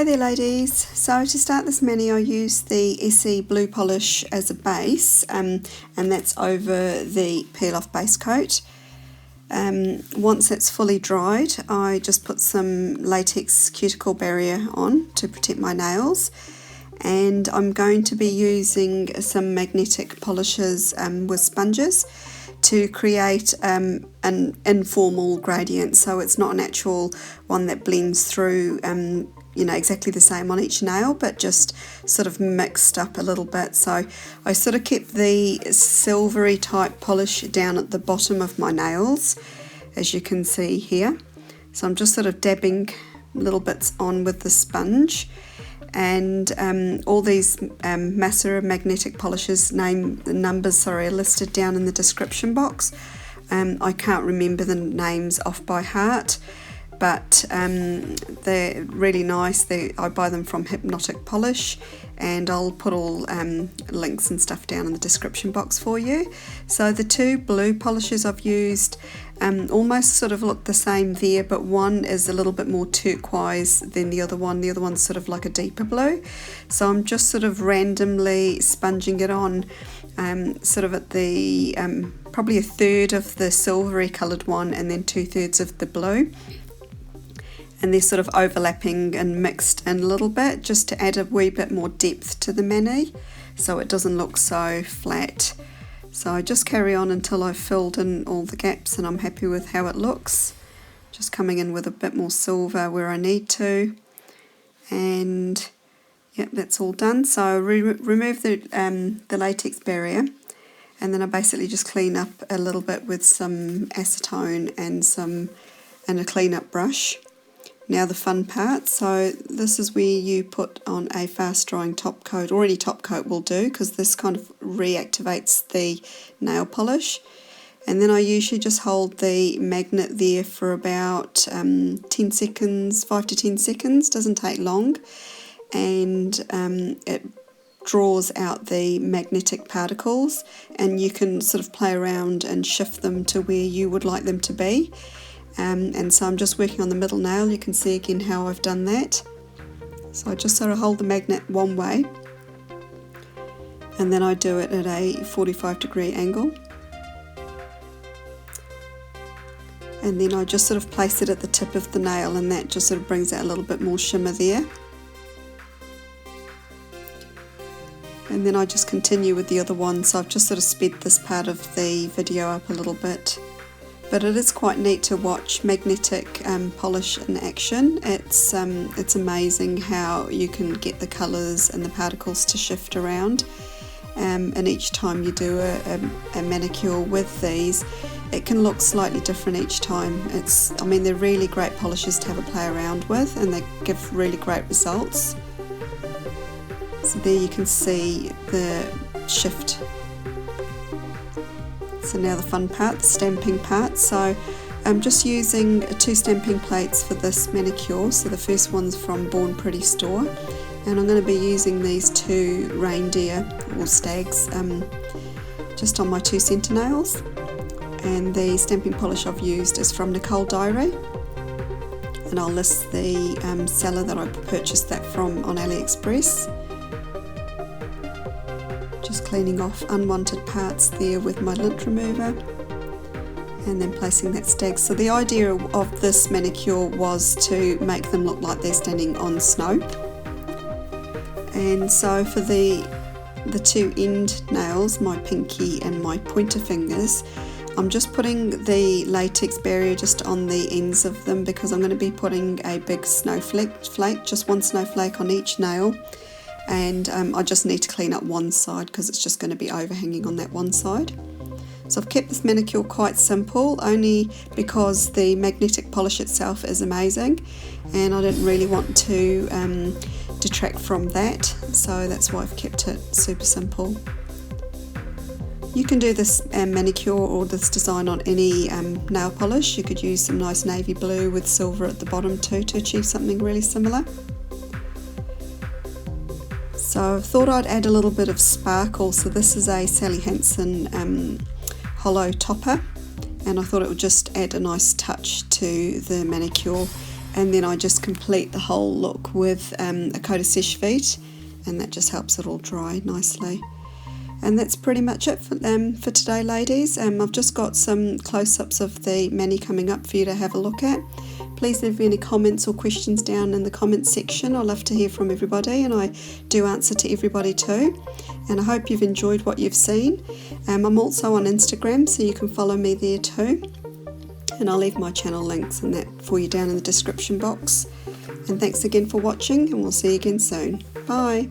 Hi there ladies, so to start this mani I use the Essie blue polish as a base and that's over the peel off base coat. Once it's fully dried I just put some latex cuticle barrier on to protect my nails, and I'm going to be using some magnetic polishes with sponges to create an informal gradient, so it's not an actual one that blends through exactly the same on each nail, but just sort of mixed up a little bit. So I sort of kept the silvery type polish down at the bottom of my nails, as you can see here. So I'm just sort of dabbing little bits on with the sponge, and all these Massa magnetic polishes numbers are listed down in the description box. I can't remember the names off by heart, but they're really nice. I buy them from Hypnotic Polish, and I'll put all links and stuff down in the description box for you. So the two blue polishes I've used almost sort of look the same there, but one is a little bit more turquoise than the other one. The other one's sort of like a deeper blue. So I'm just sort of randomly sponging it on, sort of at the probably a third of the silvery coloured one and then 2/3 of the blue. And they're sort of overlapping and mixed in a little bit, just to add a wee bit more depth to the mani, so it doesn't look so flat. So I just carry on until I've filled in all the gaps and I'm happy with how it looks. Just coming in with a bit more silver where I need to. And yep, that's all done. So I remove the latex barrier, and then I basically just clean up a little bit with some acetone and a clean up brush. Now the fun part, so this is where you put on a fast drying top coat, or any top coat will do, because this kind of reactivates the nail polish. And then I usually just hold the magnet there for about 10 seconds, 5 to 10 seconds, doesn't take long, and it draws out the magnetic particles, and you can sort of play around and shift them to where you would like them to be. And so I'm just working on the middle nail. You can see again how I've done that. So I just sort of hold the magnet one way, and then I do it at a 45-degree angle, and then I just sort of place it at the tip of the nail, and that just sort of brings out a little bit more shimmer there. And then I just continue with the other one. So I've just sort of sped this part of the video up a little bit. But it is quite neat to watch magnetic polish in action. It's amazing how you can get the colours and the particles to shift around. And each time you do a manicure with these, it can look slightly different each time. They're really great polishes to have a play around with, and they give really great results. So there you can see the shift. So now the fun part, the stamping part. So I'm just using 2 stamping plates for this manicure. So the first one's from Born Pretty store, and I'm going to be using these 2 reindeer or stags just on my 2 centre nails. And the stamping polish I've used is from Nicole Diary, and I'll list the seller that I purchased that from on AliExpress. Just cleaning off unwanted parts there with my lint remover, and then placing that stag. So the idea of this manicure was to make them look like they're standing on snow. And so for the 2 end nails, my pinky and my pointer fingers, I'm just putting the latex barrier just on the ends of them, because I'm going to be putting a big snowflake, just 1 snowflake on each nail. And I just need to clean up one side because it's just going to be overhanging on that one side. So I've kept this manicure quite simple, only because the magnetic polish itself is amazing, and I didn't really want to detract from that, so that's why I've kept it super simple. You can do this manicure or this design on any nail polish. You could use some nice navy blue with silver at the bottom too to achieve something really similar. So I thought I'd add a little bit of sparkle. So this is a Sally Hansen hollow topper, and I thought it would just add a nice touch to the manicure. and then I just complete the whole look with a coat of Seche Vite, and that just helps it all dry nicely. And that's pretty much it for today, ladies. I've just got some close-ups of the mani coming up for you to have a look at. Please leave me any comments or questions down in the comments section. I love to hear from everybody, and I do answer to everybody too. And I hope you've enjoyed what you've seen. I'm also on Instagram, so you can follow me there too. And I'll leave my channel links and that for you down in the description box. And thanks again for watching, and we'll see you again soon. Bye.